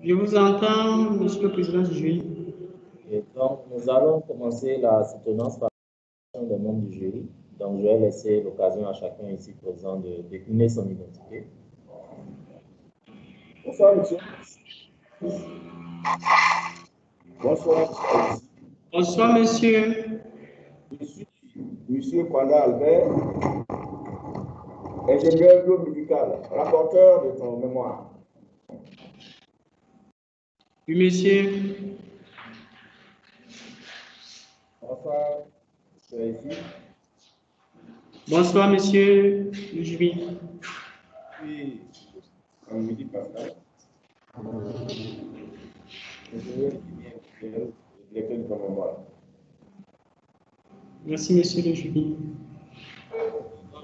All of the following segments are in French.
Je vous entends, Monsieur le Président du jury. Et donc, nous allons commencer la soutenance par des membres du jury. Donc, je vais laisser l'occasion à chacun ici présent de décliner son identité. Bonsoir, monsieur. Bonsoir. Bonsoir, monsieur. Je suis monsieur Kwanda Albert, ingénieur biomédical, rapporteur de ton mémoire. Oui, monsieur. Bonsoir, monsieur ici. Bonsoir, monsieur le jury. Puis, Midi Pascal. Ingénieur directeur de ton mémoire. Merci, monsieur le jury.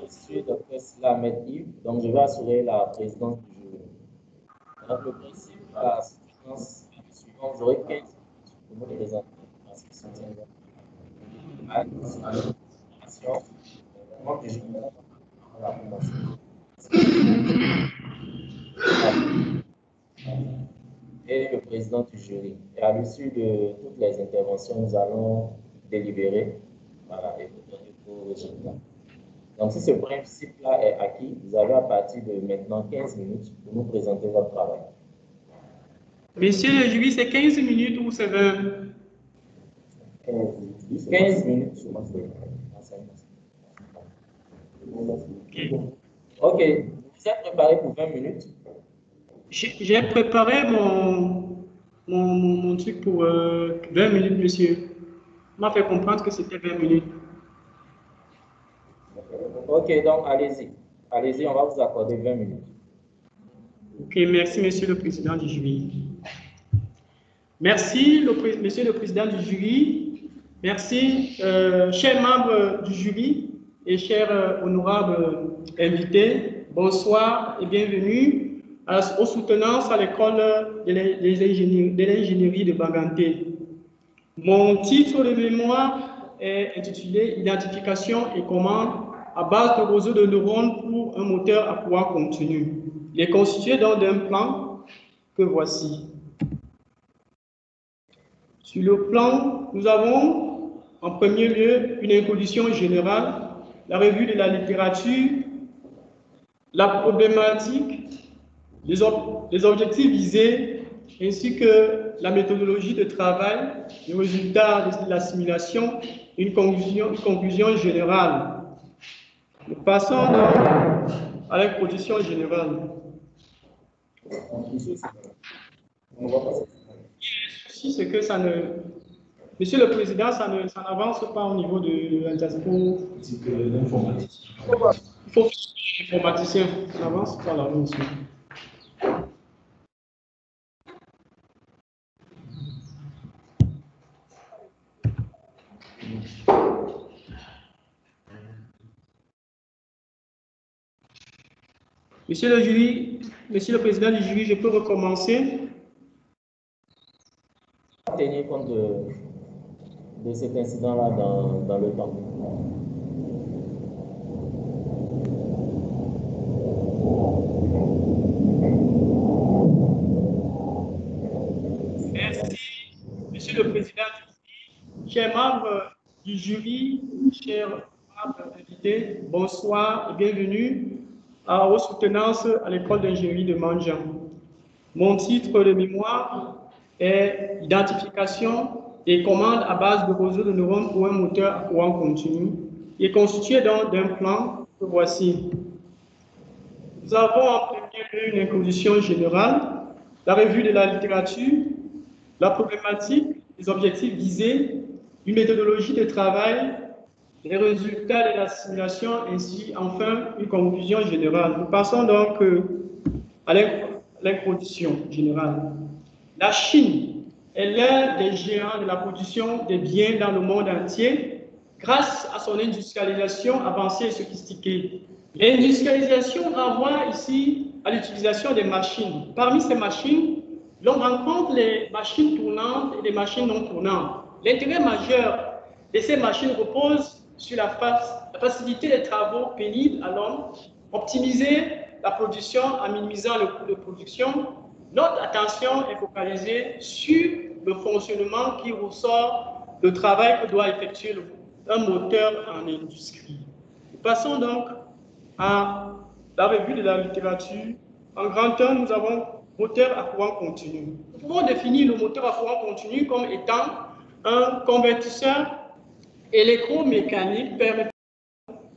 Je suis Dr. Sila Ahmed Yves, donc je vais assurer la présidence du jury. Donc, le principe de la soutenance est le suivant. Vous aurez 15 minutes pour nous présenter en ce qui soutient à l'information. Moi, je va commencer. Et le président du jury. Et à l'issue de toutes les interventions, nous allons délibérer. Voilà, et vous donner vos résultats. Donc, si ce principe-là est acquis, vous avez à partir de maintenant 15 minutes pour nous présenter votre travail. Monsieur le jury, c'est 15 minutes ou c'est 20? 15 minutes sur ma feuille. Ok, vous êtes préparé pour 20 minutes? J'ai préparé mon truc pour 20 minutes, monsieur. On m'a fait comprendre que c'était 20 minutes. Ok, donc allez-y. Allez-y, on va vous accorder 20 minutes. Ok, merci, monsieur le président du jury. Merci, monsieur le président du jury. Merci, chers membres du jury et chers honorables invités. Bonsoir et bienvenue aux soutenances à l'école de l'ingénierie de Banganté. Mon titre de mémoire est intitulé « Identification et commande à base de réseau de neurones pour un moteur à courant continu ». Il est constitué donc d'un plan que voici. Sur le plan, nous avons en premier lieu une introduction générale, la revue de la littérature, la problématique, les objectifs visés, ainsi que la méthodologie de travail, les résultats de la simulation, une conclusion générale. Nous passons à l'introduction générale. Si c'est que ça ne... Monsieur le Président, ça n'avance pas au niveau de l'intersport. Il faut informaticien, ça n'avance pas là, monsieur. Monsieur le jury, monsieur le président du jury, je peux recommencer? Tenir compte de cet incident-là dans le temps. Merci, monsieur le président du jury, chers membres du jury, chers invités, bonsoir et bienvenue aux soutenances à l'école d'ingénierie de Manjan. Mon titre de mémoire est « Identification et commande à base de réseau de neurones pour un moteur à courant continu ». Il est constitué donc d'un plan que voici. Nous avons en premier lieu une introduction générale, la revue de la littérature, la problématique, les objectifs visés, une méthodologie de travail, les résultats de la simulation, ainsi enfin une conclusion générale. Nous passons donc à l'introduction générale. La Chine est l'un des géants de la production des biens dans le monde entier grâce à son industrialisation avancée et sophistiquée. L'industrialisation renvoie ici à l'utilisation des machines. Parmi ces machines, l'on rencontre les machines tournantes et les machines non tournantes. L'intérêt majeur de ces machines repose sur la facilité des travaux pénibles à l'homme, optimiser la production en minimisant le coût de production, notre attention est focalisée sur le fonctionnement qui ressort du travail que doit effectuer un moteur en industrie. Passons donc à la revue de la littérature. En grand 1, nous avons moteur à courant continu. Nous pouvons définir le moteur à courant continu comme étant un convertisseur électromécanique permettant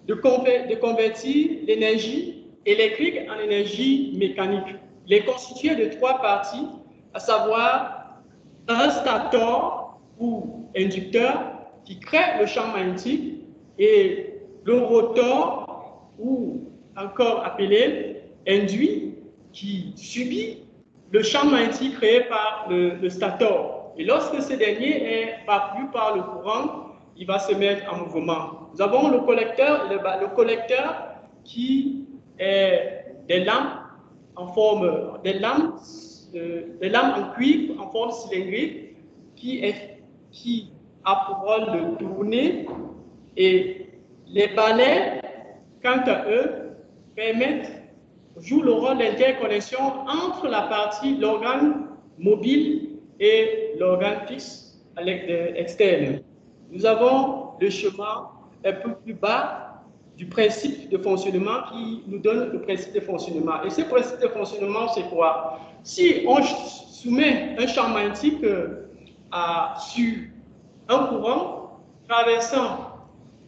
de convertir l'énergie électrique en énergie mécanique. Il est constitué de 3 parties, à savoir un stator ou inducteur qui crée le champ magnétique et le rotor ou encore appelé induit qui subit le champ magnétique créé par le stator. Et lorsque ce dernier est parcouru par le courant, il va se mettre en mouvement. Nous avons le collecteur qui est des lames en forme, des lames en cuivre en forme cylindrique qui a pour rôle de tourner, et les balais, quant à eux, jouent le rôle d'interconnexion entre la partie, l'organe mobile et l'organe fixe externe. Nous avons le schéma un peu plus bas du principe de fonctionnement qui nous donne le principe de fonctionnement. Et ce principe de fonctionnement, c'est quoi? Si on soumet un champ magnétique sur un courant traversant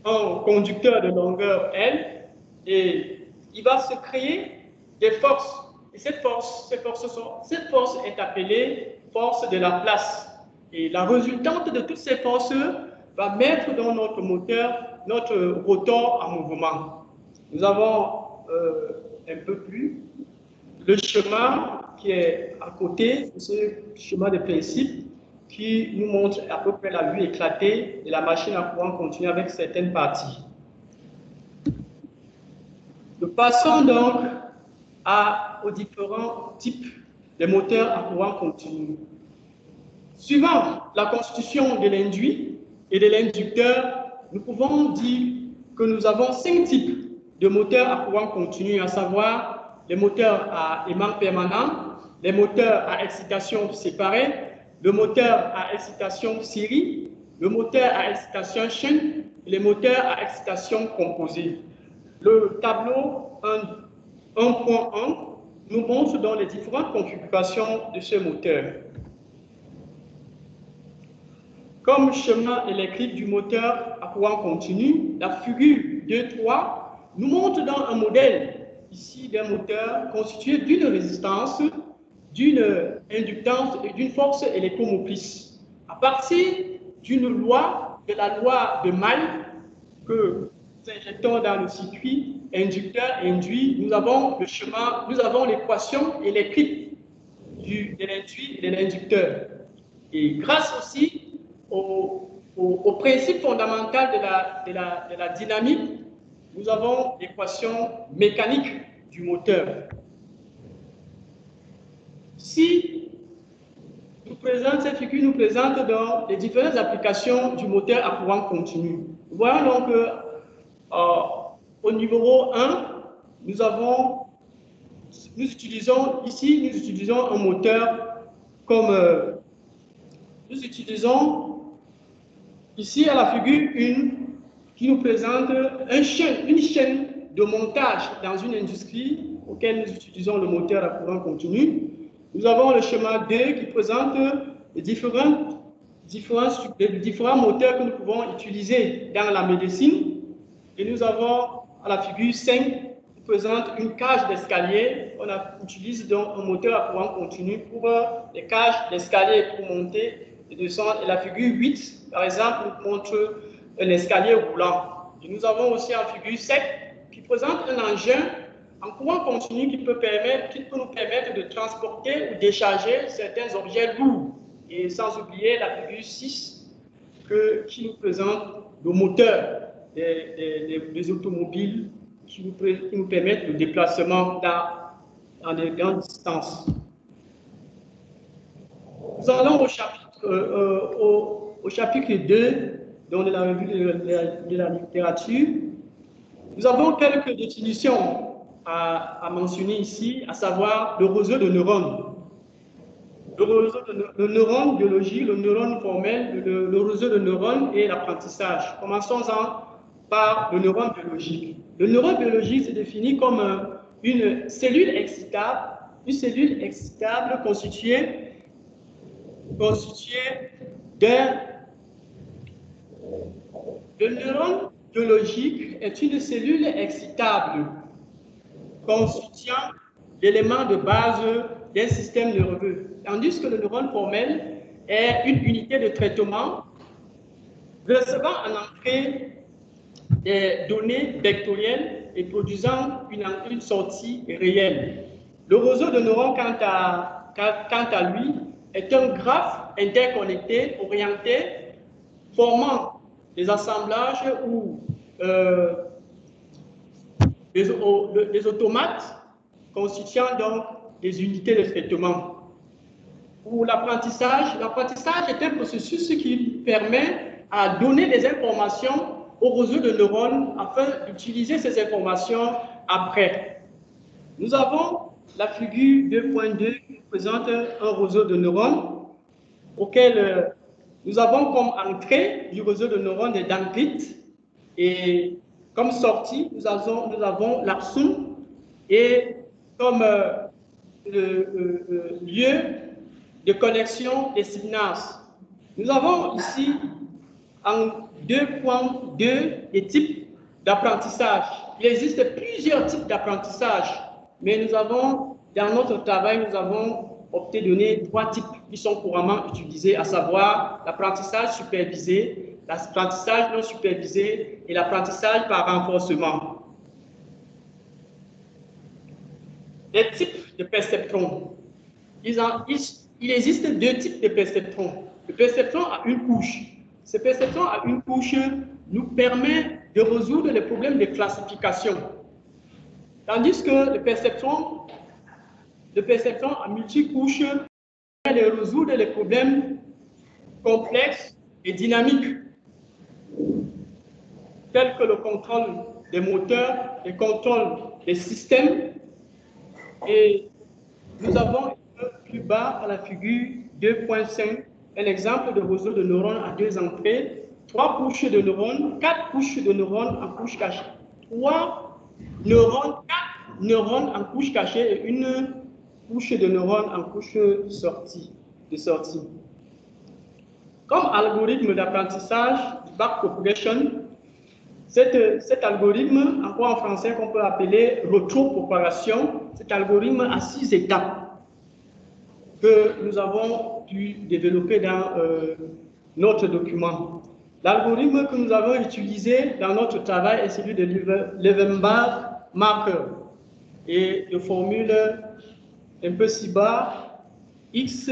un conducteur de longueur L, et il va se créer des forces. Et cette force est appelée force de la place. Et la résultante de toutes ces forces va mettre dans notre moteur, notre rotor en mouvement. Nous avons un peu plus le schéma qui est à côté de ce schéma de principe qui nous montre à peu près la vue éclatée de la machine à courant continu avec certaines parties. Nous passons donc aux différents types de moteurs à courant continu. Suivant la constitution de l'induit et de l'inducteur, nous pouvons dire que nous avons 5 types de moteurs à courant continu, à savoir les moteurs à aimant permanent, les moteurs à excitation séparée, le moteur à excitation série, le moteur à excitation chaîne et les moteurs à excitation composée. Le tableau 1.1 nous montre dans les différentes configurations de ce moteur. Comme schéma électrique du moteur à courant continu, la figure 2.3 nous montre dans un modèle ici d'un moteur constitué d'une résistance, d'une inductance et d'une force électromotrice. À partir d'une loi, de la loi de Maille, que nous injectons dans le circuit inducteur-induit, nous avons le schéma, nous avons l'équation électrique de l'induit et de l'inducteur. Et grâce aussi au principe fondamental de la dynamique, nous avons l'équation mécanique du moteur. Si cette figure nous présente dans les différentes applications du moteur à courant continu. Nous voyons donc au numéro 1, nous utilisons un moteur comme nous utilisons ici à la figure 1 qui nous présente une chaîne de montage dans une industrie auquel nous utilisons le moteur à courant continu. Nous avons le schéma 2 qui présente les différents moteurs que nous pouvons utiliser dans la médecine. Et nous avons à la figure 5 qui présente une cage d'escalier. On utilise donc un moteur à courant continu pour les cages d'escalier pour monter et descendre. Et la figure 8, par exemple, nous montre un escalier roulant. Et nous avons aussi en figure 7 qui présente un engin en courant continu qui peut nous permettre de transporter ou décharger certains objets lourds. Et sans oublier la figure 6 qui nous présente le moteur des automobiles qui nous permettent le déplacement dans des grandes distances. Nous allons au chapitre 2 de la revue de la littérature. Nous avons quelques définitions à mentionner ici, à savoir le réseau de neurones. le neurone biologique, le neurone formel, le réseau de neurones et l'apprentissage. Commençons-en par le neurone biologique. Le neurone biologique se définit comme une cellule excitable constituée d'un... Le neurone biologique est une cellule excitable constituant l'élément de base d'un système nerveux, tandis que le neurone formel est une unité de traitement recevant en entrée des données vectorielles et produisant une sortie réelle. Le réseau de neurones, quant à lui, est un graphe interconnecté, orienté, formant des assemblages ou des automates constituant donc des unités de traitement. Pour l'apprentissage, l'apprentissage est un processus qui permet à donner des informations au réseau de neurones afin d'utiliser ces informations après. Nous avons la figure 2.2 qui présente un réseau de neurones auquel nous avons comme entrée du réseau de neurones des dendrites et comme sortie, nous avons l'axone et comme lieu de connexion des synapses. Nous avons ici en 2.2 des types d'apprentissage. Il existe plusieurs types d'apprentissage, mais nous avons, dans notre travail, nous avons opté de donner 3 types qui sont couramment utilisés, à savoir l'apprentissage supervisé, l'apprentissage non supervisé et l'apprentissage par renforcement. Les types de perceptrons. Il existe 2 types de perceptrons. Le perceptron a une couche. Ce perceptron à une couche nous permet de résoudre les problèmes de classification. Tandis que le perceptron à multicouche permet de résoudre les problèmes complexes et dynamiques, tels que le contrôle des moteurs, le contrôle des systèmes. Et nous avons plus bas à la figure 2.5 un exemple de réseau de neurones à 2 entrées, 3 couches de neurones, 4 couches de neurones en couche cachée, 3 neurones, 4 neurones en couche cachée et une couche de neurones en couche de sortie. Comme algorithme d'apprentissage, backpropagation, cet algorithme, en français qu'on peut appeler rétropropagation, cet algorithme a 6 étapes que nous avons pu développer dans notre document. L'algorithme que nous avons utilisé dans notre travail est celui de Levenbach-Marker et de formule un peu ci bas, X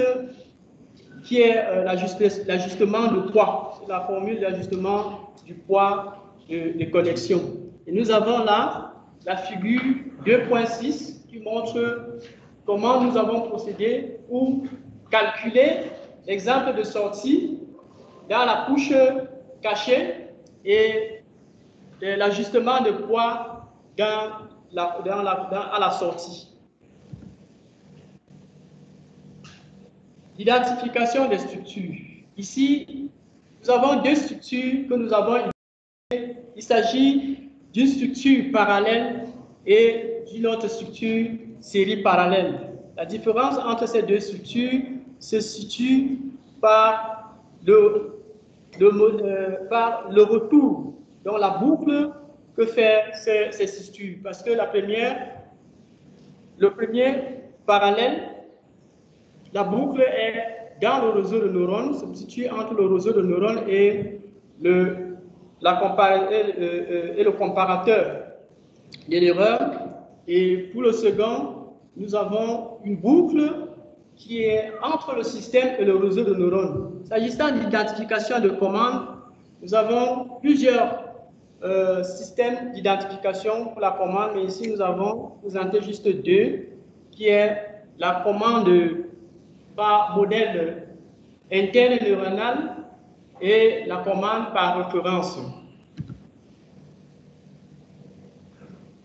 qui est l'ajustement de poids, c'est la formule d'ajustement du poids de connexion. Et nous avons là la figure 2.6 qui montre comment nous avons procédé pour calculer l'exemple de sortie dans la couche cachée et l'ajustement de poids à la sortie. L'identification des structures. Ici, nous avons 2 structures que nous avons identifiées. Il s'agit d'une structure parallèle et d'une autre structure série parallèle. La différence entre ces 2 structures se situe par le retour dans la boucle que fait ces structures. Parce que le premier parallèle, la boucle est dans le réseau de neurones, se situe entre le réseau de neurones et le comparateur de l'erreur. Et pour le second, nous avons une boucle qui est entre le système et le réseau de neurones. S'agissant d'identification de commandes, nous avons plusieurs systèmes d'identification pour la commande, mais ici nous avons présenté juste 2, qui est la commande par modèle interne neuronal et la commande par référence.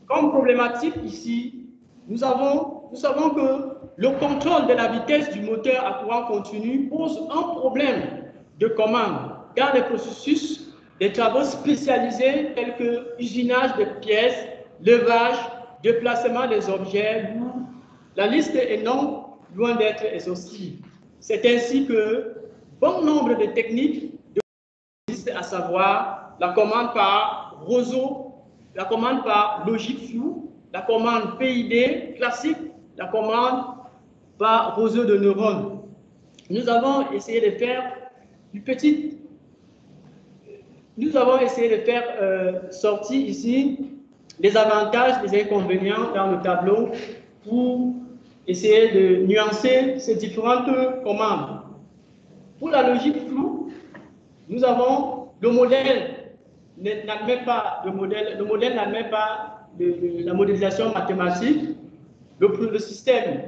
Comme problématique ici, nous savons que le contrôle de la vitesse du moteur à courant continu pose un problème de commande dans les processus des travaux spécialisés tels que usinage de pièces, levage, déplacement des objets. La liste est non loin d'être exhaustive. C'est ainsi que bon nombre de techniques existent, à savoir la commande par réseau, la commande par logique floue, la commande PID classique, la commande par réseau de neurones. Nous avons essayé de faire sortir ici les avantages, les inconvénients dans le tableau pour essayer de nuancer ces différentes commandes. Pour la logique floue, nous avons le modèle n'admet pas la modélisation mathématique. Le système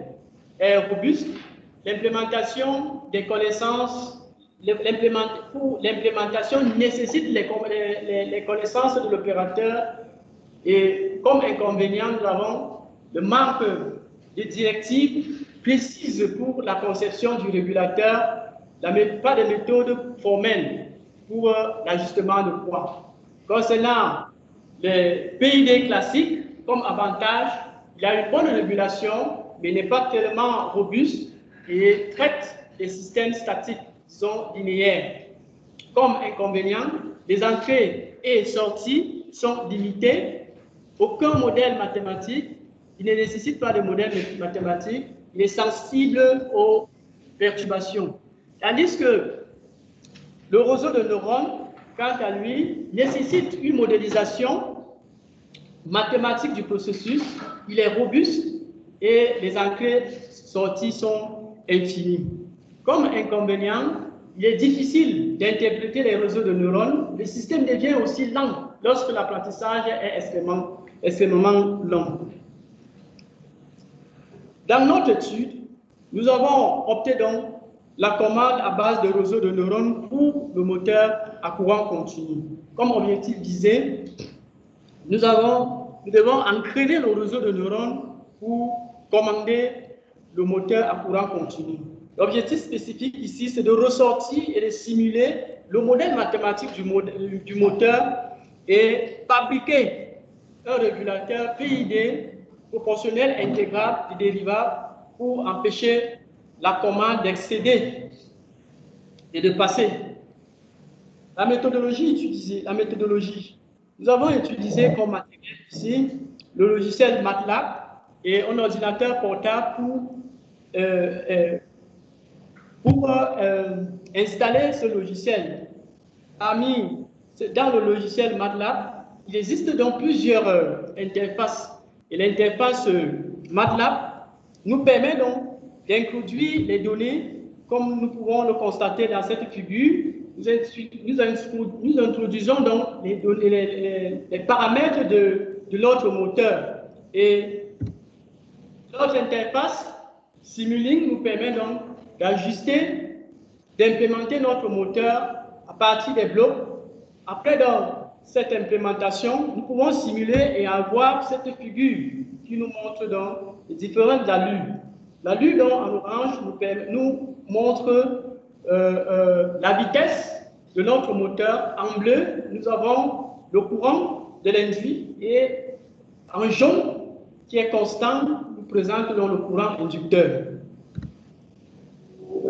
est robuste. L'implémentation des connaissances, pour l'implémentation nécessite les connaissances de l'opérateur. Et comme inconvénient, nous avons le manque de directives précises pour la conception du régulateur, pas de méthode formelle pour l'ajustement de poids. Concernant les PID classiques, comme avantage, il y a une bonne régulation, mais n'est pas tellement robuste et traite les systèmes statiques, disons linéaires. Comme inconvénient, les entrées et sorties sont limitées. Aucun modèle mathématique, il ne nécessite pas de modèle mathématique, il est sensible aux perturbations. Tandis que le réseau de neurones, quant à lui, nécessite une modélisation mathématique du processus, il est robuste et les entrées-sorties sont infinies. Comme inconvénient, il est difficile d'interpréter les réseaux de neurones. Le système devient aussi lent lorsque l'apprentissage est extrêmement long. Dans notre étude, nous avons opté donc la commande à base de réseaux de neurones pour le moteur à courant continu. Comme objectif visé, nous devons entraîner le réseau de neurones pour commander le moteur à courant continu. L'objectif spécifique ici, c'est de ressortir et de simuler le modèle mathématique du moteur et fabriquer un régulateur PID proportionnel intégrable et dérivable pour empêcher la commande d'excéder et de passer. La méthodologie utilisée, nous avons utilisé comme matériel ici le logiciel MATLAB et un ordinateur portable pour installer ce logiciel. Dans le logiciel MATLAB, il existe donc plusieurs interfaces. Et l'interface MATLAB nous permet donc d'introduire les données, comme nous pouvons le constater dans cette figure. Nous introduisons donc les paramètres de notre moteur. Et notre interface Simulink nous permet donc d'ajuster, d'implémenter notre moteur à partir des blocs. Après donc, cette implémentation, nous pouvons simuler et avoir cette figure qui nous montre donc les différentes allures. L'allure donc en orange nous montre la vitesse de notre moteur. En bleu, nous avons le courant de l'induit et en jaune, qui est constant, nous présente donc le courant inducteur.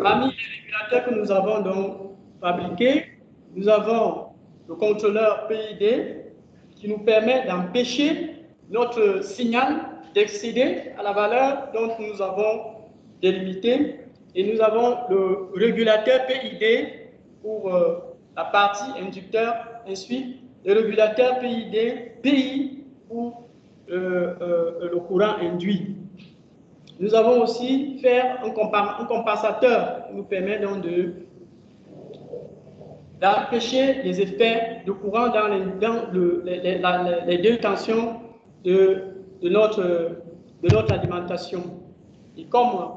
Parmi les régulateurs que nous avons donc fabriqués, nous avons le contrôleur PID qui nous permet d'empêcher notre signal d'excéder à la valeur dont nous avons délimité. Et nous avons le régulateur PID pour la partie inducteur, ensuite le régulateur PI pour le courant induit. Nous avons aussi fait un compensateur qui nous permet donc d'empêcher les effets de courant dans les deux tensions de notre alimentation. Et comme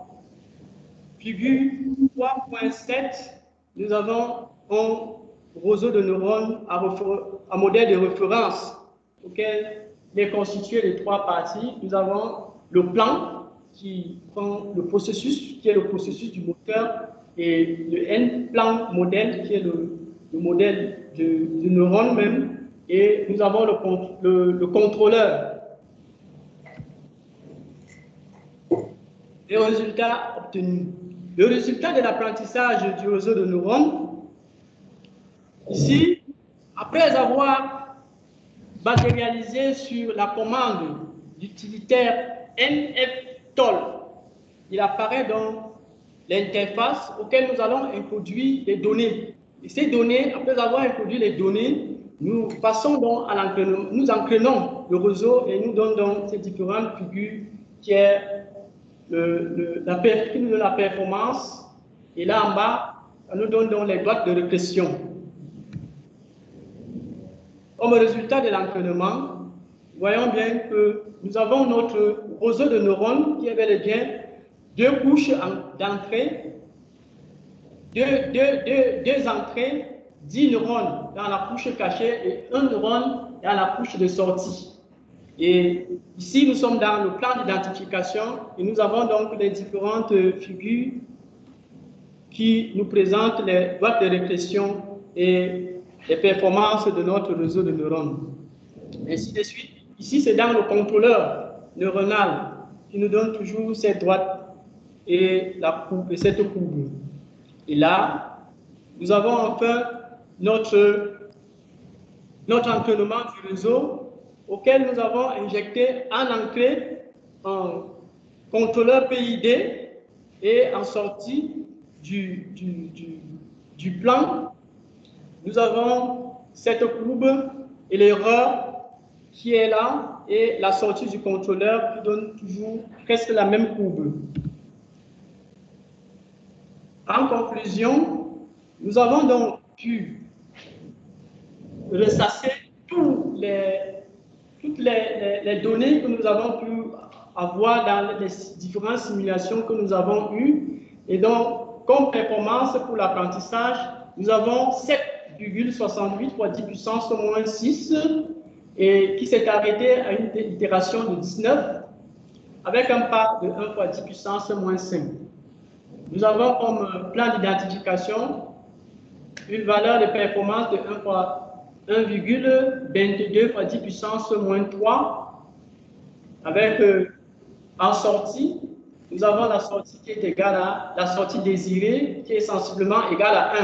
figure 3.7, nous avons un réseau de neurones à modèle de référence auquel il est constitué de trois parties. Nous avons le plan qui prend le processus, qui est le processus du moteur, et le N plan modèle, qui est le modèle du neurone même, et nous avons le contrôleur. Les résultats obtenus. Le résultat de l'apprentissage du réseau de neurones, ici, après avoir matérialisé sur la commande d'utilitaire NF-TOL, il apparaît dans l'interface auquel nous allons introduire les données. Et ces données, après avoir introduit les données, nous passons donc à l'entraînement. Nous entraînons le réseau et nous donnons donc ces différentes figures qui est la performance. Et là en bas, ça nous donne donc les boîtes de régression. Comme résultat de l'entraînement, voyons bien que nous avons notre réseau de neurones qui est bel et bien deux couches d'entrée, deux entrées, 10 neurones dans la couche cachée et un neurone dans la couche de sortie. Et ici, nous sommes dans le plan d'identification et nous avons donc les différentes figures qui nous présentent les boîtes de régression et les performances de notre réseau de neurones. Ainsi de suite. Ici, c'est dans le contrôleur neuronal qui nous donne toujours cette droite et la courbe et cette courbe. Et là, nous avons enfin notre entraînement du réseau auquel nous avons injecté en entrée un contrôleur PID et en sortie du plan, nous avons cette courbe et l'erreur qui est là et la sortie du contrôleur qui donne toujours presque la même courbe. En conclusion, nous avons donc pu ressasser toutes les données que nous avons pu avoir dans les différentes simulations que nous avons eues. Et donc, comme performance pour l'apprentissage, nous avons 7,68 fois 10 puissance moins 6 et qui s'est arrêté à une itération de 19 avec un pas de 1 fois 10 puissance moins 5. Nous avons comme plan d'identification une valeur de performance de 1 fois 1,22 fois 10 puissance moins 3 avec en sortie, nous avons la sortie qui est égale à la sortie désirée qui est sensiblement égale à 1.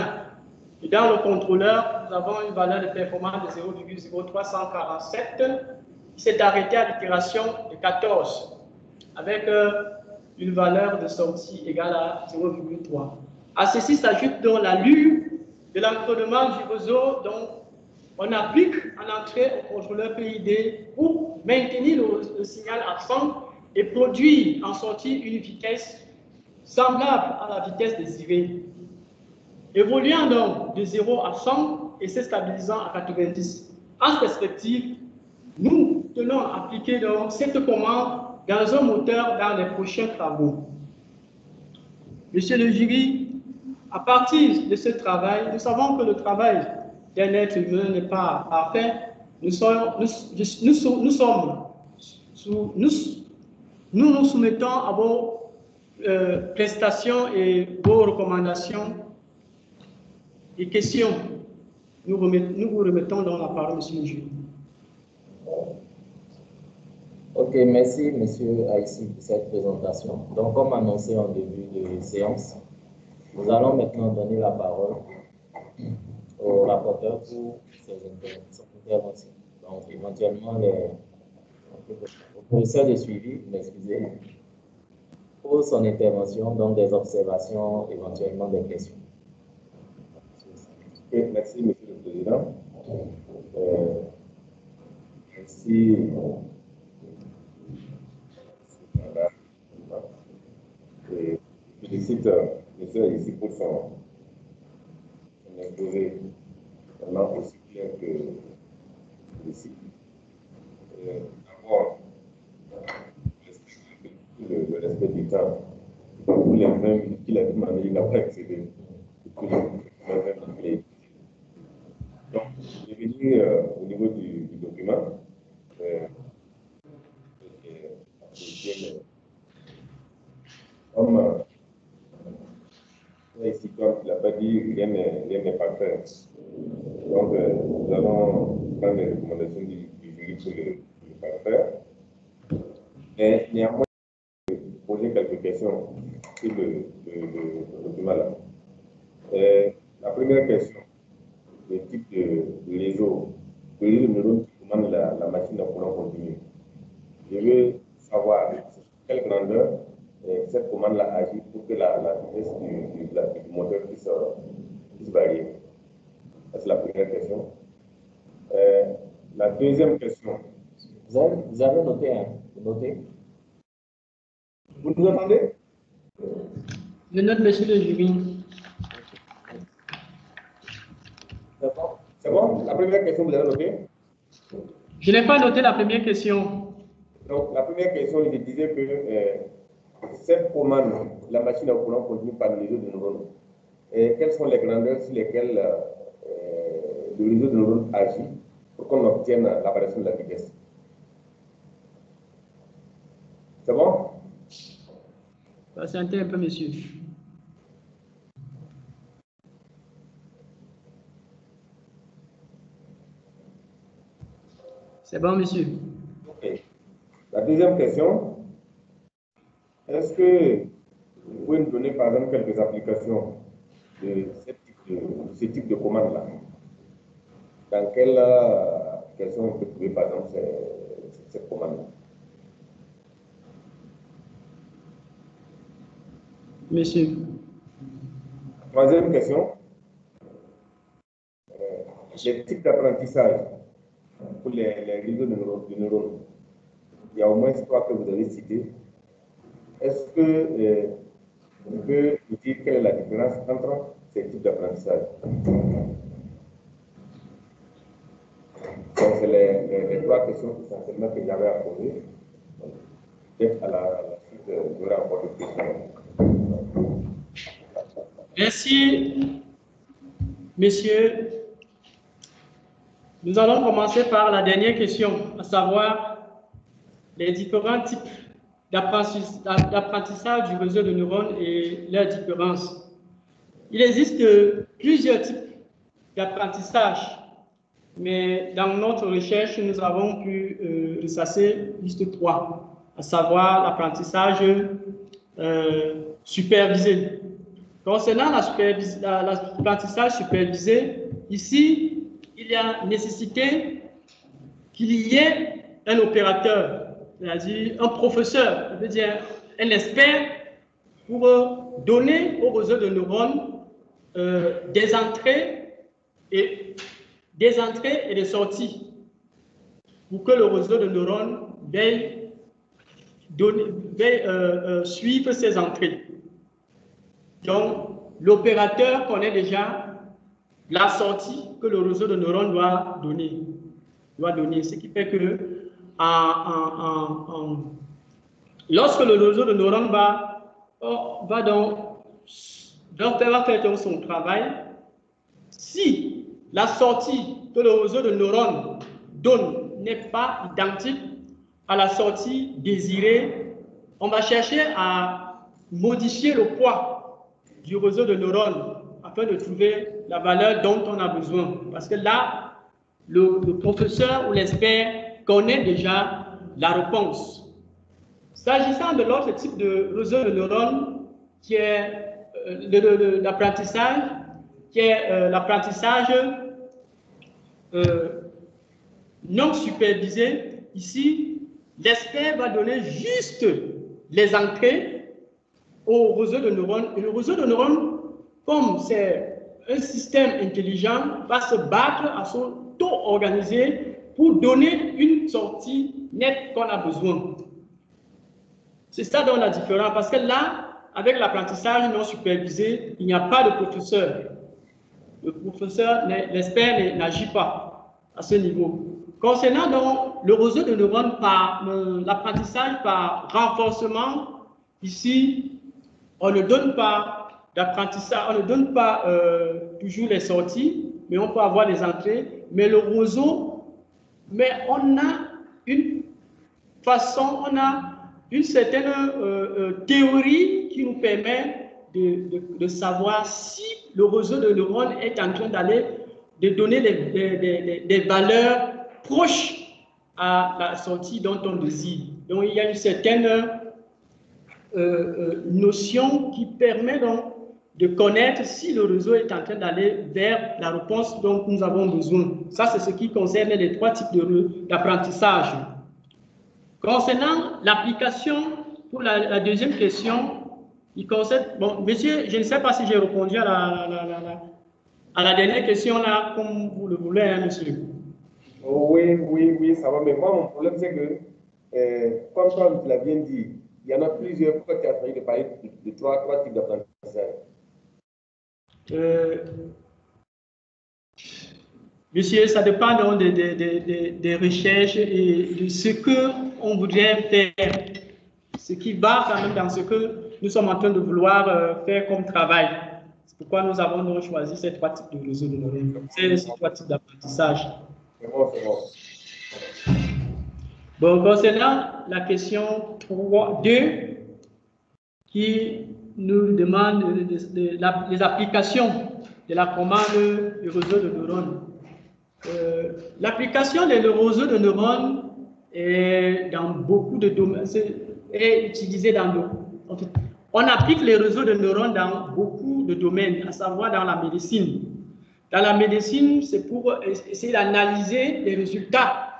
Et dans le contrôleur, nous avons une valeur de performance de 0,0347 qui s'est arrêtée à l'itération de 14 avec une valeur de sortie égale à 0,3. À ceci s'ajoute donc la lure de l'encodement du réseau dont on applique en entrée au contrôleur PID pour maintenir le signal absent et produire en sortie une vitesse semblable à la vitesse désirée. Évoluant donc de 0 à 100 et se stabilisant à 90. En perspective, nous tenons à appliquer donc cette commande dans un moteur dans les prochains travaux. Monsieur le jury, à partir de ce travail, nous savons que le travail d'un être humain n'est pas parfait. Nous nous soumettons à vos prestations et vos recommandations et questions. Nous vous remettons dans la parole, monsieur le jury. Ok, merci, M. Aïssi, pour cette présentation. Donc, comme annoncé en début de séance, nous allons maintenant donner la parole au rapporteur pour son intervention. Donc, éventuellement, le professeur de suivi, m'excusez, pour son intervention, donc des observations, éventuellement des questions. Okay, merci, Monsieur le Président. Merci. Et je félicite M. ici pour son exposé, vraiment aussi bien que ici. D'abord, le respect du temps. Donc, tous les mêmes qu'il a demandé, il n'a pas excédé. Donc, je vais venir au niveau du document. Comme ici, comme il n'a pas dit, rien n'est parfait. Donc, nous allons prendre les recommandations du jury pour le parfaire. Mais néanmoins, poser quelques questions sur le document là. La première question, le type de réseau de neurones qui commande la machine à courant continu. Je veux savoir quelle grandeur cette commande-là agit pour que la vitesse du moteur puisse varier. C'est la première question. La deuxième question. Vous avez noté, hein? Vous notez? Vous nous entendez? Je note, monsieur le jury. C'est bon? C'est bon? La première question, vous avez noté? Je n'ai pas noté la première question. Donc, la première question, je disais que cette commande, la machine à courant continu par le réseau de neurones, quelles sont les grandeurs sur lesquelles le réseau de neurones agit pour qu'on obtienne la variation de la vitesse? C'est bon? Patientez un peu, monsieur. C'est bon, monsieur. Ok. La deuxième question, est-ce que vous pouvez nous donner par exemple quelques applications de ce type de commande-là? Dans quelle application on peut trouver par exemple cette commande-là? Monsieur. Troisième question, les types d'apprentissage pour les réseaux de neurones. Il y a au moins 3 que vous avez cités. Est-ce que vous pouvez nous dire quelle est la différence entre ces types d'apprentissage? Donc, c'est les 3 questions essentiellement que j'avais à poser. Peut-être à la suite, il y aura encore des questions. Merci, messieurs. Nous allons commencer par la dernière question, à savoir les différents types d'apprentissage du réseau de neurones et leurs différences. Il existe plusieurs types d'apprentissage, mais dans notre recherche, nous avons pu ressasser juste 3, à savoir l'apprentissage supervisé. Concernant l'apprentissage supervisé, ici, il y a nécessité qu'il y ait un opérateur, c'est-à-dire un professeur, je veux dire un expert, pour donner au réseau de neurones des entrées et des sorties, pour que le réseau de neurones veuille suivre ces entrées. Donc, l'opérateur connaît déjà la sortie que le réseau de neurones doit donner. Ce qui fait que lorsque le réseau de neurones va faire son travail, si la sortie que le réseau de neurones donne n'est pas identique à la sortie désirée, on va chercher à modifier le poids du réseau de neurones afin de trouver la valeur dont on a besoin. Parce que là, le professeur ou l'expert connaît déjà la réponse. S'agissant de l'autre type de réseau de neurones, qui est l'apprentissage, non supervisé, ici, l'expert va donner juste les entrées au réseau de neurones. Et le réseau de neurones, comme c'est un système intelligent, va se battre à son taux organisé pour donner une sortie nette qu'on a besoin. C'est ça dont la différence, parce que là, avec l'apprentissage non supervisé, il n'y a pas de professeur. Le professeur, l'expert n'agit pas à ce niveau. Concernant donc le réseau de neurones par l'apprentissage par renforcement, ici, on ne donne pas d'apprentissage, on ne donne pas toujours les sorties, mais on peut avoir les entrées. Mais le réseau, mais on a une façon, on a une certaine théorie qui nous permet de savoir si le réseau de neurones est en train de donner des valeurs proches à la sortie dont on désire. Donc, il y a une certaine notion qui permet donc de connaître si le réseau est en train d'aller vers la réponse dont nous avons besoin. Ça, c'est ce qui concerne les 3 types d'apprentissage. Concernant l'application, pour la deuxième question, il concerne... Bon, monsieur, je ne sais pas si j'ai répondu à la dernière question, là, comme vous le voulez, hein, monsieur. Oui, ça va. Mais moi, mon problème, c'est que, comme tu l'as bien dit, il y en a plusieurs. Pourquoi tu as failli de parler de 3 types d'apprentissage? Monsieur, ça dépend donc des recherches et de ce qu'on voudrait faire. Ce qui va quand même dans ce que nous sommes en train de vouloir faire comme travail. C'est pourquoi nous avons donc choisi ces 3 types de réseaux de neurones, ces 3 types d'apprentissage. C'est bon. Bon, concernant la question 2, qui nous demande les applications de la commande du réseau de neurones. L'application des réseaux de neurones est dans beaucoup de domaines, est utilisée on applique les réseaux de neurones dans beaucoup de domaines, à savoir dans la médecine. Dans la médecine, c'est pour essayer d'analyser les résultats,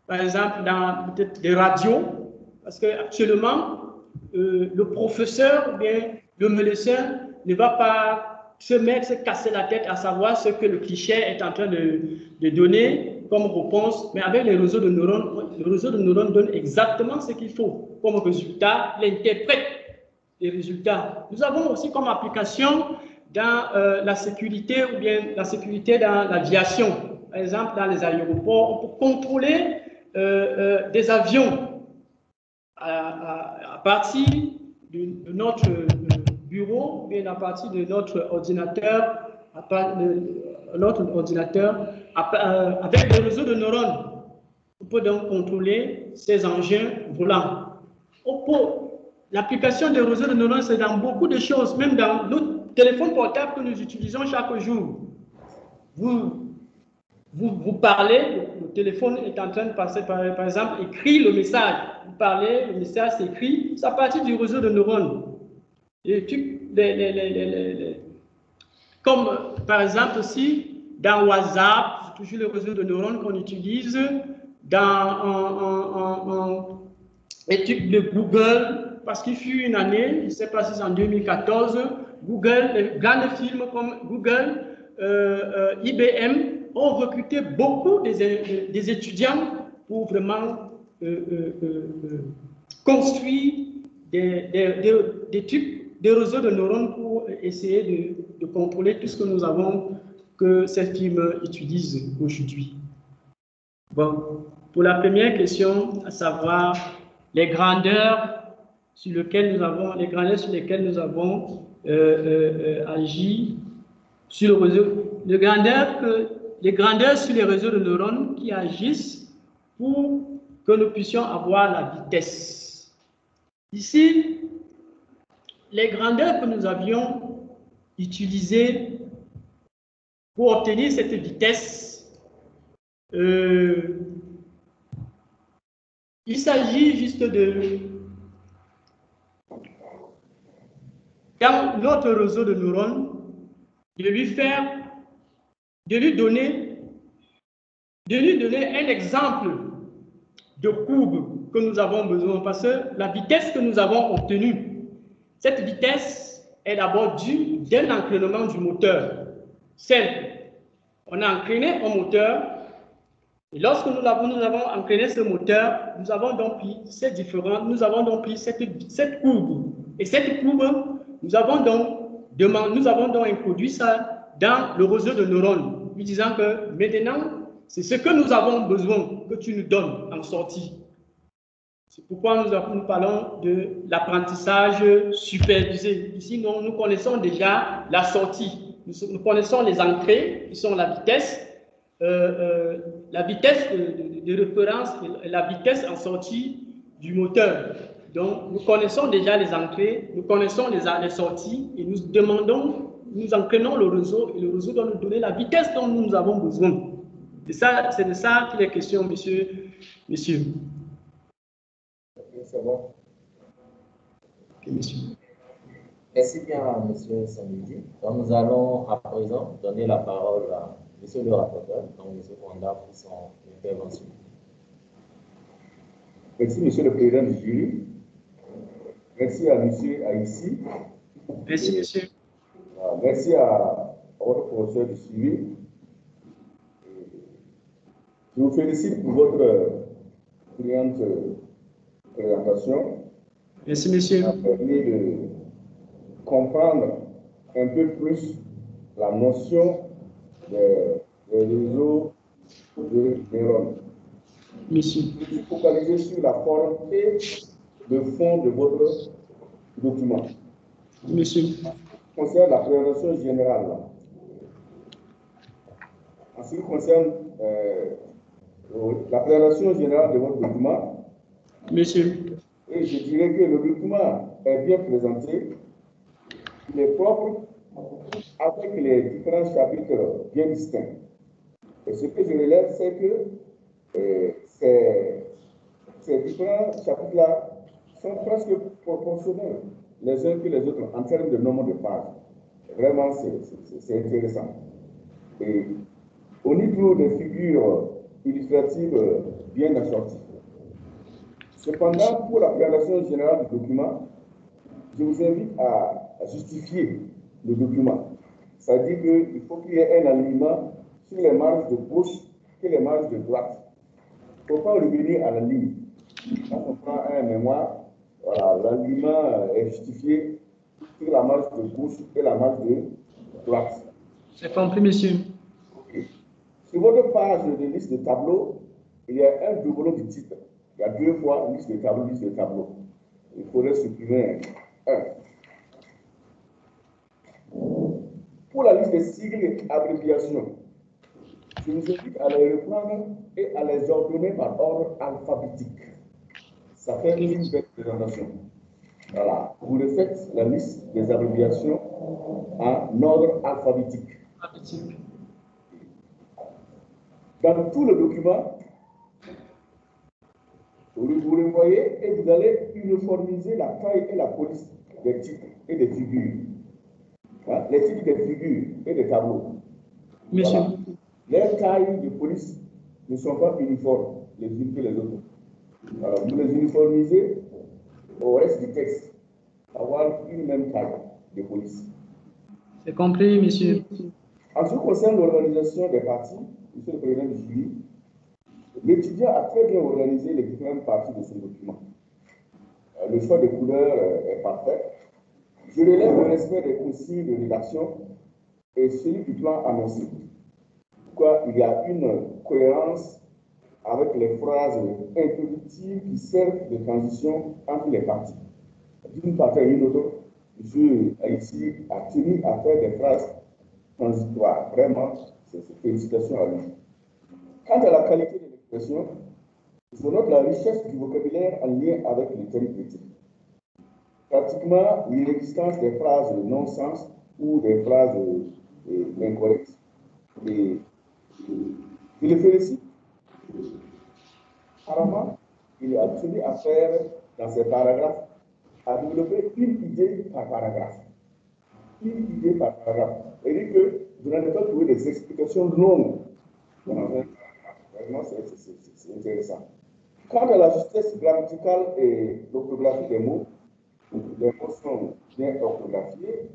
par exemple dans peut-être des radios, parce qu'actuellement, le professeur ou bien le médecin ne va pas se casser la tête à savoir ce que le cliché est en train de donner comme réponse, mais avec les réseaux de neurones, le réseau de neurones donne exactement ce qu'il faut comme résultat, il interprète les résultats. Nous avons aussi comme application dans la sécurité ou bien la sécurité dans l'aviation. Par exemple, dans les aéroports, on peut contrôler des avions à partir de notre bureau, bien à partir de notre ordinateur, avec le réseau de neurones. On peut donc contrôler ces engins volants. L'application des réseaux de neurones, c'est dans beaucoup de choses, même dans notre téléphone portable que nous utilisons chaque jour. Vous parlez, le téléphone est en train de passer, par exemple, écrit le message. Vous parlez, le message s'écrit, c'est à partir du réseau de neurones. Et comme par exemple aussi, dans WhatsApp, c'est toujours le réseau de neurones qu'on utilise, dans l'étude de Google, parce qu'il fut une année, je ne sais pas si c'est en 2014, Google, les grands films comme Google, IBM, ont recruté beaucoup des étudiants pour vraiment construire des types de réseaux de neurones pour essayer de contrôler tout ce que nous avons, que ces firmes utilisent aujourd'hui. Bon, pour la première question, à savoir les grandeurs sur lesquelles nous avons, agi sur le réseau, les grandeurs sur les réseaux de neurones qui agissent pour que nous puissions avoir la vitesse. Ici, les grandeurs que nous avions utilisées pour obtenir cette vitesse, il s'agit juste dans notre réseau de neurones, de lui donner un exemple de courbe que nous avons besoin, parce que la vitesse que nous avons obtenue, cette vitesse est d'abord due d'un entraînement du moteur. On a entraîné un moteur, et lorsque nous avons entraîné ce moteur, nous avons donc pris cette courbe. Et cette courbe, nous avons donc introduit ça dans le réseau de neurones, lui disant que maintenant, c'est ce que nous avons besoin que tu nous donnes en sortie. C'est pourquoi nous parlons de l'apprentissage supervisé. Ici, nous connaissons déjà la sortie. Nous connaissons les entrées, qui sont la vitesse de référence et la vitesse en sortie du moteur. Donc, nous connaissons déjà les entrées, nous connaissons les sorties et nous demandons, nous entraînons le réseau et le réseau doit nous donner la vitesse dont nous avons besoin. C'est de ça qu'il est question, monsieur. C'est bon. Okay, monsieur. Merci bien, monsieur Samedi. Donc, nous allons à présent donner la parole à monsieur le rapporteur, donc monsieur Wanda, pour son intervention. Merci, monsieur le président du jury. Merci à monsieur Aïssi. Merci, monsieur. Merci à votre professeur de suivi. Je vous félicite pour votre brillante présentation. Merci, monsieur. Ça a permis de comprendre un peu plus la notion des réseaux de neurones. Monsieur. Je suis focalisé sur la forme et le fond de votre document. Monsieur. Concernant la présentation générale, en ce qui concerne la présentation générale de votre document, Monsieur. et je dirais que le document est bien présenté, il est propre, avec les différents chapitres bien distincts. Et ce que je relève, c'est que ces différents chapitres-là sont presque proportionnels les uns que les autres en termes de nombre de pages. Vraiment, c'est intéressant. Et au niveau des figures illustratives bien assorties. Cependant, pour la présentation générale du document, je vous invite à justifier le document. C'est-à-dire qu'il faut qu'il y ait un alignement sur les marges de gauche et les marges de droite. Il ne faut pas revenir à la ligne. Quand on prend un mémoire, voilà, l'alignement est justifié sur la marge de gauche et la marge de droite. C'est compris, monsieur. Okay. Sur votre page de liste de tableaux, il y a un doublon du titre. Il y a 2 fois liste de tableaux, liste de tableaux. Il faudrait supprimer un. Pour la liste des sigles et abréviations, je vous invite à les reprendre et à les ordonner par ordre alphabétique. Ça fait une belle présentation. Voilà, vous refaites la liste des abréviations en ordre alphabétique. Dans tout le document, vous le voyez et vous allez uniformiser la taille et la police des titres et des figures. Hein? Les titres des figures et des tableaux. Monsieur. Voilà. Les tailles de police ne sont pas uniformes les unes que les autres. Alors, vous les uniformisez au reste du texte, avoir une même taille de police. C'est compris, monsieur. En ce qui concerne l'organisation des parties, monsieur le président du jury, l'étudiant a très bien organisé les différentes parties de son document. Le choix des couleurs est parfait. Je relève le respect des consignes de rédaction et celui du plan annoncé. Pourquoi il y a une cohérence avec les phrases introductives qui servent de transition entre les parties. D'une partie à une autre, M. Haïti a tenu à faire des phrases transitoires. Vraiment, c'est félicitations à lui. Quant à la qualité de l'expression, je note la richesse du vocabulaire en lien avec le thème critique. Pratiquement l'inexistence des phrases de non-sens ou des phrases incorrectes. Et je le félicite. Apparemment, il a tenu à faire dans ces paragraphes, à développer une idée par paragraphe. Une idée par paragraphe. C'est-à-dire que vous n'allez pas trouver des explications longues dans un paragraphe. Vraiment, c'est intéressant. Quant à la justesse grammaticale et l'orthographie des mots sont bien orthographiés,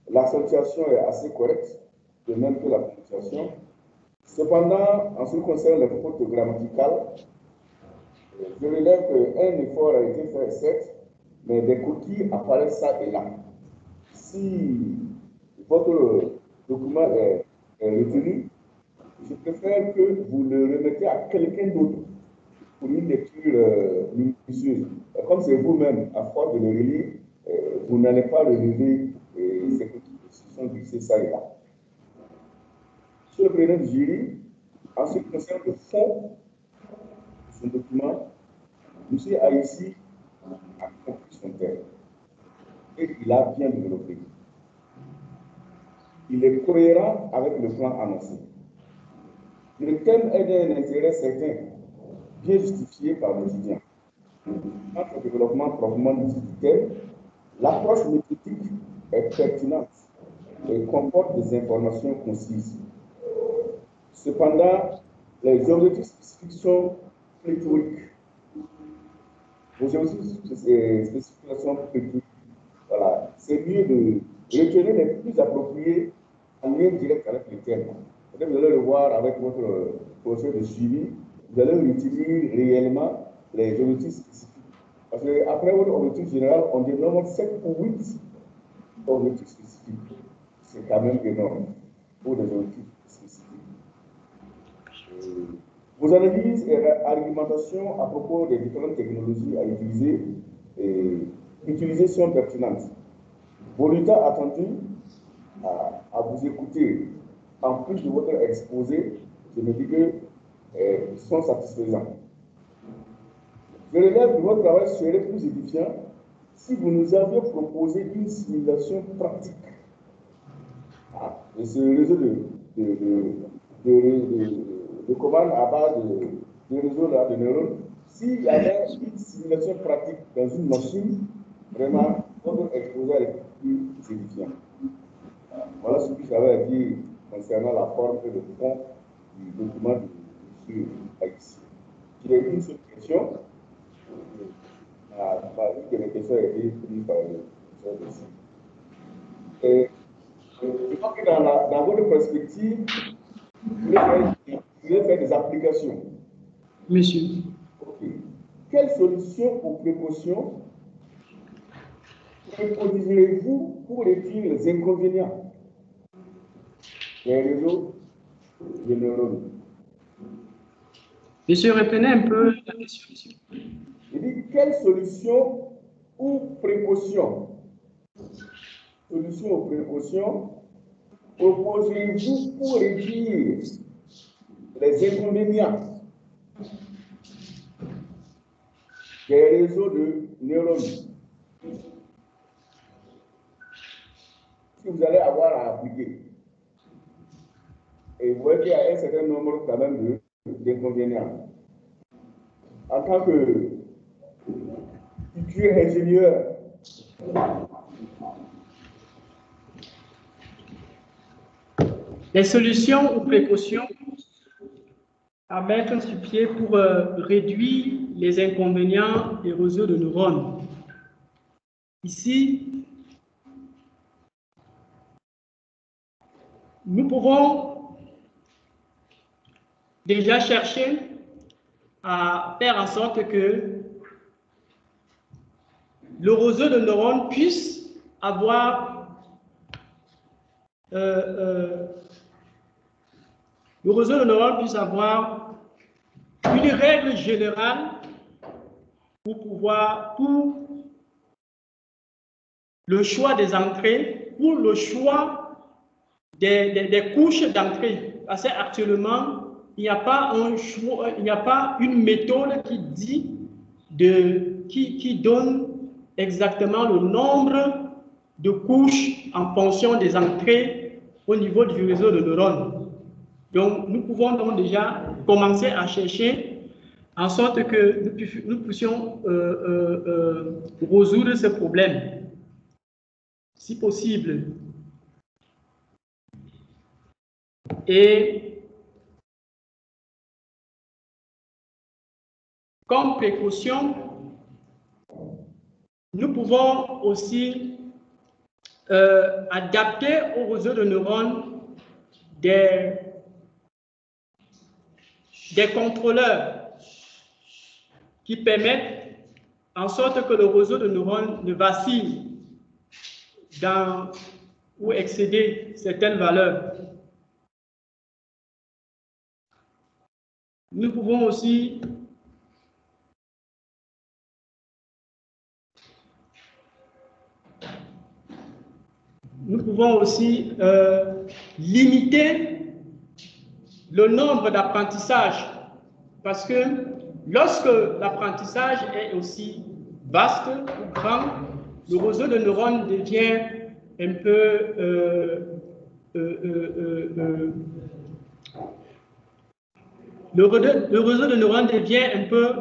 l'accentuation est assez correcte, de même que la prononciation. Cependant, en ce qui concerne les fautes grammaticales, je relève qu'un effort a été fait, certes, mais des coquilles apparaissent ça et là. Si votre document est retenu, je préfère que vous le remettez à quelqu'un d'autre pour une lecture minutieuse. Comme c'est vous-même, à force de le relire, vous n'allez pas relever ces coquilles qui sont glissées ça et là. Monsieur le président du jury, en ce qui concerne le fond de son document, M. Haïssi a compris son thème et il a bien développé. Il est cohérent avec le plan annoncé. Le thème est d'un intérêt certain, bien justifié par l'étudiant. Quant au développement proprement dit du thème, l'approche méthodique est pertinente et comporte des informations concises. Cependant, les objectifs spécifiques sont pléthoriques. Les objectifs spécifiques sont pléthoriques. Voilà. C'est mieux de retenir les plus appropriés en lien direct avec le thème. Peut-être vous allez le voir avec votre projet de suivi, vous allez utiliser réellement les objectifs spécifiques. Parce qu'après votre objectif général, on développe 7 ou 8 objectifs spécifiques. C'est quand même énorme pour des objectifs spécifiques. Vos analyses et argumentations à propos des différentes technologies à utiliser sont pertinentes. Vos résultats attendus à vous écouter, en plus de votre exposé, je me dis que sont satisfaisants. Je relève que votre travail serait plus édifiant si vous nous aviez proposé une simulation pratique de ce réseau de commandes à base de réseau de neurones. S'il y avait une simulation pratique dans une machine, vraiment, votre exposé est plus édifiant. Voilà ce que j'avais à dire concernant la forme et le fond du document de M. Haïti. J'ai une seule question. Une de mes questions a été prise par le professeur Dessi. Je crois que dans votre perspective, vous voulez faire des applications. Monsieur. Ok. Quelles solutions ou précautions préconisez-vous pour réduire les inconvénients des réseaux de neurones? Monsieur, reprenez un peu la question, monsieur. Je dis, quelles solutions ou précautions proposez-vous pour réduire les inconvénients des réseaux de neurones que vous allez avoir à appliquer? Et vous voyez qu'il y a un certain nombre quand même d'inconvénients. En tant que futur ingénieur, les solutions ou précautions à mettre sur pied pour réduire les inconvénients des réseaux de neurones. Ici, nous pouvons déjà chercher à faire en sorte que le réseau de neurones puisse avoir une règle générale pour le choix des entrées, pour le choix des couches d'entrée. Parce qu'actuellement, il n'y a pas un choix, il n'y a pas une méthode qui donne exactement le nombre de couches en fonction des entrées au niveau du réseau de neurones. Donc, nous pouvons donc déjà commencer à chercher en sorte que nous puissions résoudre ce problème, si possible. Et comme précaution, nous pouvons aussi adapter au réseau de neurones des contrôleurs qui permettent en sorte que le réseau de neurones ne vacille ou excéder certaines valeurs. Nous pouvons aussi limiter le nombre d'apprentissages, parce que lorsque l'apprentissage est aussi vaste ou grand, le réseau de neurones devient un peu le réseau de neurones devient un peu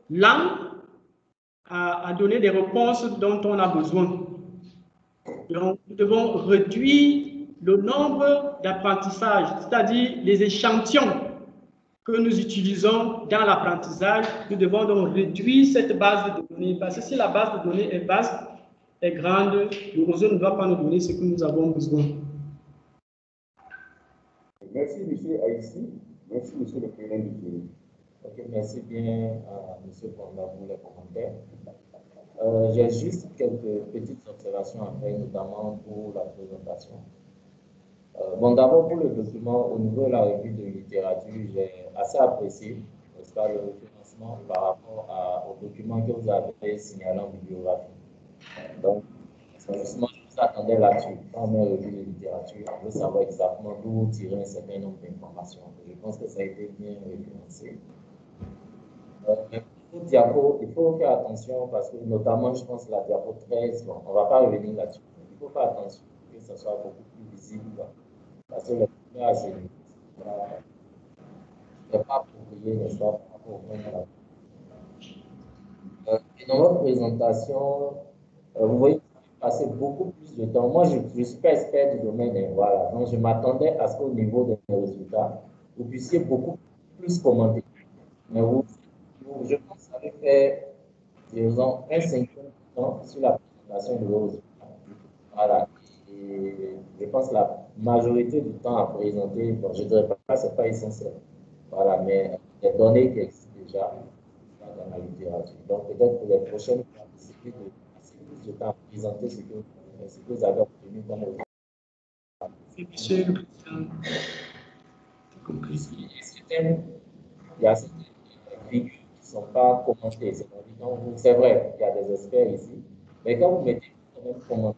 lent à donner des réponses dont on a besoin. Donc, nous devons réduire le nombre d'apprentissages, c'est-à-dire les échantillons que nous utilisons dans l'apprentissage. Nous devons donc réduire cette base de données, parce que si la base de données est vaste, est grande, le réseau ne doit pas nous donner ce que nous avons besoin. Merci, M. Haïssi. Merci, M. le Président du jury. Ok, merci bien à M. Ponda pour les commentaires. J'ai juste quelques petites observations à faire, notamment pour la présentation. Bon, d'abord, pour le document, au niveau de la revue de littérature, j'ai assez apprécié, n'est-ce pas, le financement par rapport au document que vous avez signalé en bibliographie. Donc, justement, je vous attendais là-dessus. Quand on met revue de littérature, on veut savoir exactement d'où tirer un certain nombre d'informations. Je pense que ça a été bien référencé. Diapo, il faut faire attention parce que, notamment, je pense, la diapo 13, bon, on ne va pas revenir là-dessus. Il faut faire attention que ça soit beaucoup plus visible. Parce que le premier, c'est pas approprié, n'est-ce pas, par rapport au point de la et dans votre présentation, vous voyez, vous passez beaucoup plus de temps. Moi, je ne suis pas expert du domaine, et voilà. Donc, je m'attendais à ce qu'au niveau des résultats, vous puissiez beaucoup plus commenter. Mais vous je pense que ça avait fait, disons, un cinquième du temps sur la présentation de vos résultats. Voilà. Et je pense que la majorité du temps à présenter, bon, je ne dirais pas que ce n'est pas essentiel. Voilà, mais les données qui existent déjà dans la littérature. Donc, peut-être pour les prochaines fois, essayez de passer plus de temps à présenter ce que vous avez obtenu comme résultat. Monsieur le Président, Il y a certaines figures qui ne sont pas commentées. C'est vrai, il y a des experts ici, mais quand vous mettez quand même commenté,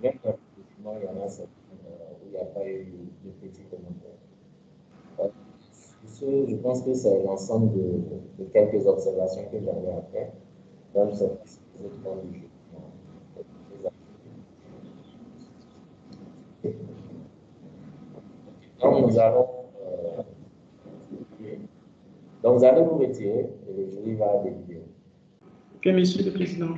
même dans le document, il y en a certains où il n'y a pas eu de petits commentaires. Sur ce, je pense que c'est l'ensemble de quelques observations que j'avais à faire. Donc, je ne sais pas si les autres ont du jeu. Donc, nous allons. Donc, vous allez vous retirer et le jury va délibérer. Ok, Monsieur le Président.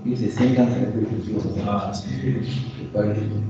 Oui, c'est 5 ans, ah, c'est pas évident.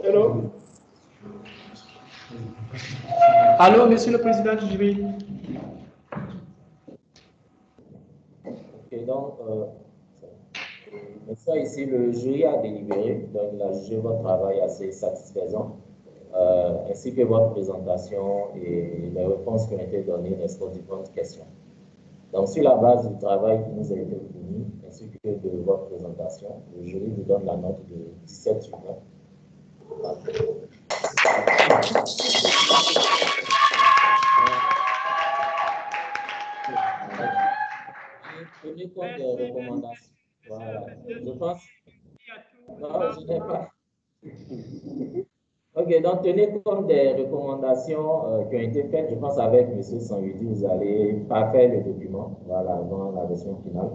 Allô? Allô, Monsieur le Président du jury. Ok, donc, ça ici, le jury a délibéré, donc il a jugé votre travail assez satisfaisant, ainsi que votre présentation et les réponses qui ont été données aux différentes questions. Donc, sur la base du travail qui nous a été fourni, ainsi que de votre présentation, le jury vous donne la note de 17 sur 20. Tenez compte des recommandations. Voilà. Je pense. Non, je n'ai pas. Ok, donc tenez compte des recommandations qui ont été faites. Je pense avec M. Sanvidi, vous allez parfaire le document, voilà, dans la version finale.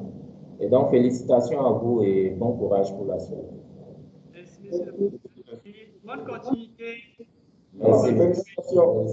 Et donc, félicitations à vous et bon courage pour la suite. Merci, Monsieur le Président. Bonne continuité. Merci. Félicitations.